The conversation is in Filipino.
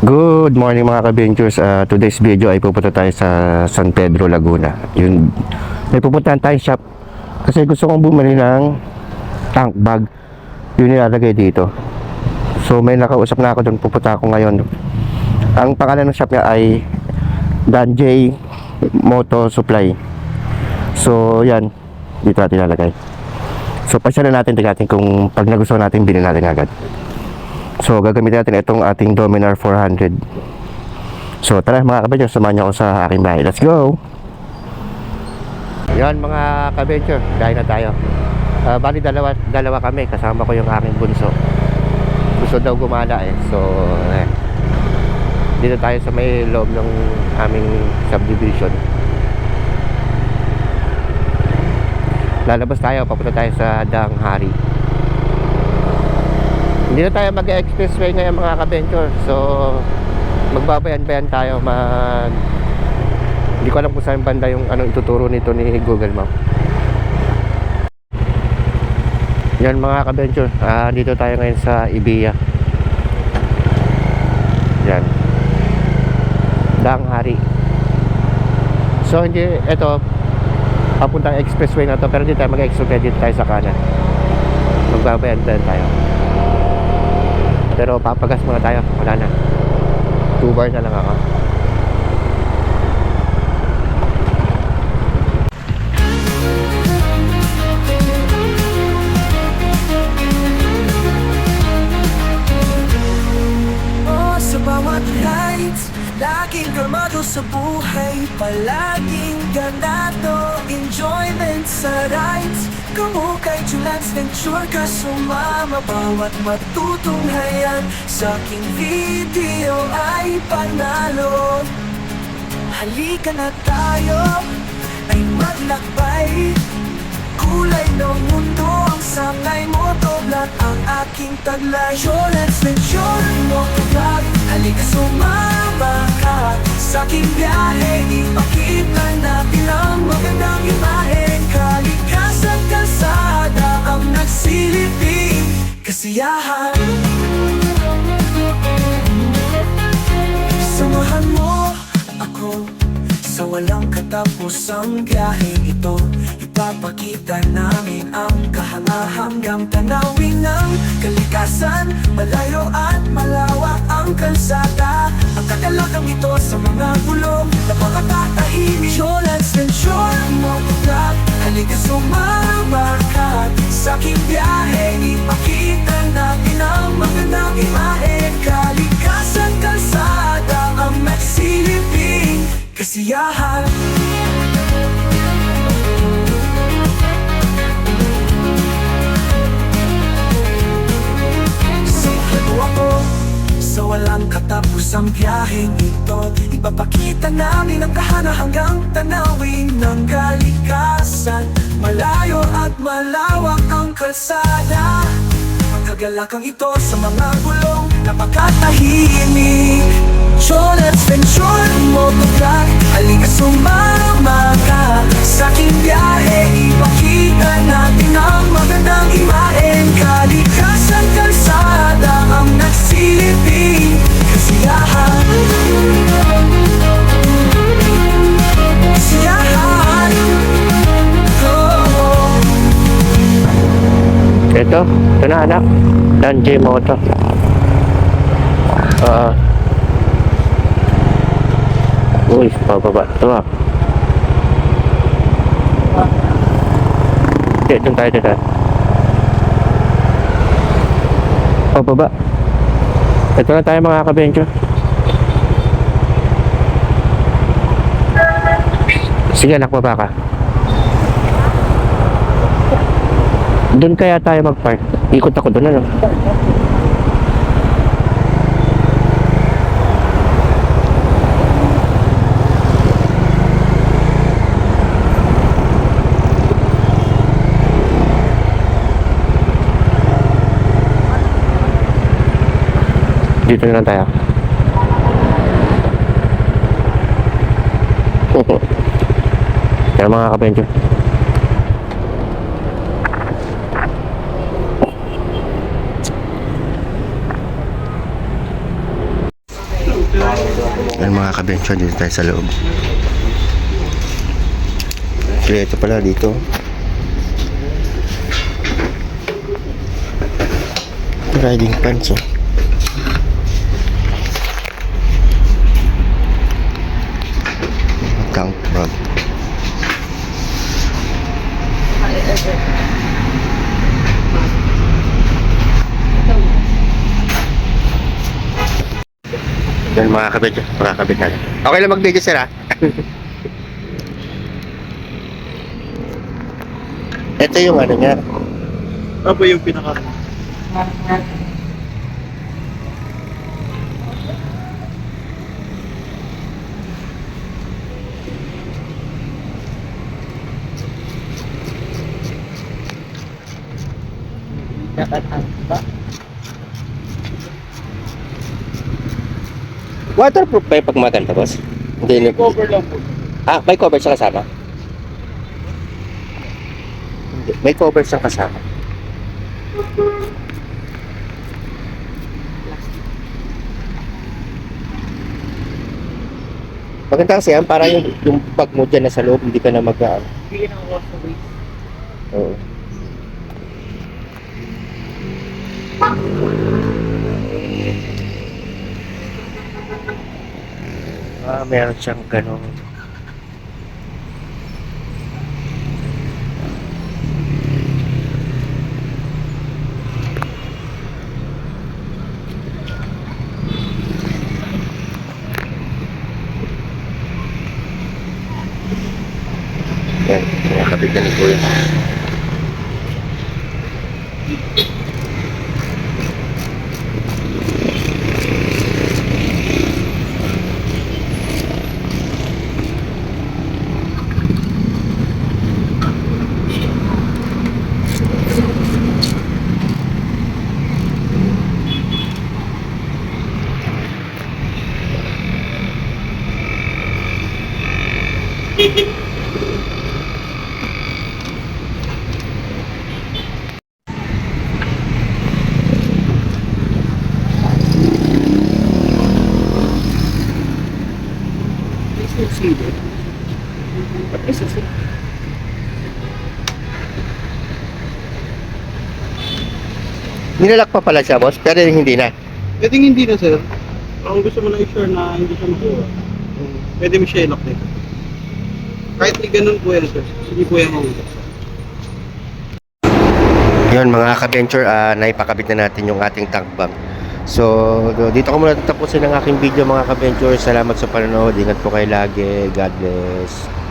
Good morning mga ka-ventures. Today's video ay pupunta tayo sa San Pedro, Laguna. Yun, may pupuntahan tayong shop kasi gusto kong bumili ng tank bag. Yun nilalagay dito. So may nakausap na ako doon, pupunta ako ngayon. Ang pangalan ng shop niya ay Dan J Moto Supply. So yan, dito natin ilalagay. So pasyalan natin, tingnan natin kung pag nagustuhan natin, bilhin natin agad. So gagamitin natin itong ating Dominar 400. So tara mga ka-venture, samahan niyo ako sa aking bahay. Let's go! Yan mga ka-venture, dahil na tayo. Bali dalawa kami, kasama ko yung aking bunso. Gusto daw gumala eh. So dito tayo sa may loob ng aming subdivision. Lalabas tayo, papunta tayo sa Danghari. Hindi na tayo mag-expressway ngayon mga ka-venture. So magbabayan-bayan tayo. Hindi ko alam kung saan banda yung anong ituturo nito ni Google Map. Yan mga ka-venture, dito tayo ngayon sa Ibiya. Yan, Danghari. So hindi, ito papuntang expressway na to, pero dito tayo mag-expressway, dito tayo sa kanan. Magbabayan-bayan tayo. Pero papagas muna tayo, wala na. 2 bar na lang ako. Oh, sa bawat heights, laging kalmado sa buhay, palaging ganado, enjoyment sa rides. Kamo kay Julian's Venture ka sumama, bawat matutunghayan sa aking video ay panalo. Halika na tayo ay maglakbay, kulay ng mundo ang sakay mo, doblat ang aking taglay. Julian's Venture Motovlog, halika sumama ka sa aking biyahe, ipakita natin ang magandang imahe. Kalikasan, kalsada ang nagsiliping kasiyahan. Samahan mo ako sa walang katapusang biyaheng ito. Ipapakita namin ang kahanga-hanggang tanawin ng kalikasan. Malayo at malawak ang kalsada, ang kakalagang ito sa mga gulong na makakatahimik. Julian's Venture Motovlog, halika sumama ka sa aking biyahe, ipakita natin ang magandang imahe. Kalikasan, kalsada ang nagsiliping kasiyahan. Samahan mo ako sa walang katapusang biyaheng ito. Ipapakita namin ang kahanga-hanggang tanawin ng kalikasan. Malayo at malawak ang kalsada, magkagalakang ito sa mga gulong napakatahimik. Julian's Venture Motovlog, halika sumama ka sa aking biyahe, ipakita natin ang magandang imahen. Kalikasan, kalsada ang nagsiliping kasiyahan. Kasiyahan. Oh. Ito na anak, Dan J Moto. Uy, pababa ito ah. Okay, doon tayo dito. Pababa. Ito na tayo mga ka-venture. Sige anak, baba ka. Doon kaya tayo mag-park. Ikot ako doon, ano? Dito na lang tayo. Kaya mga ka-venture, Yan mga kabensyon, dito tayo sa loob. Okay, ito pala dito. Riding pants, oh. Tank bag. Yan mga kabensyon, makakabit na. Okay lang mag-video sir ha. Ito yung ano niya. Ano po yung pinaka... Waterproof ba yung pag maganda, boss? Hindi. Cover lang po. Ah, may cover siya kasama? Hindi. May cover siya kasama. Maganda kasi yan, para yung bag mo dyan nasa loob, hindi ka na Bigyan ng wash away. Oo. Ah, meron siyang ganun. Yan, nakakabit na ni Kuya. Nilalak pa pala siya, boss, pero hindi na. Pwedeng hindi na, sir. Kung gusto mo na i-sure na hindi siya makuha, pwede mo siya i-lock dito. Kahit di ganun po yan, sir. Sige po yan makuha. Yun mga ka-venture, naipakabit na natin yung ating tank bag. So, dito ko muna tatapusin ang aking video mga ka-venture. Salamat sa panonood. Ingat po kayo lagi. God bless.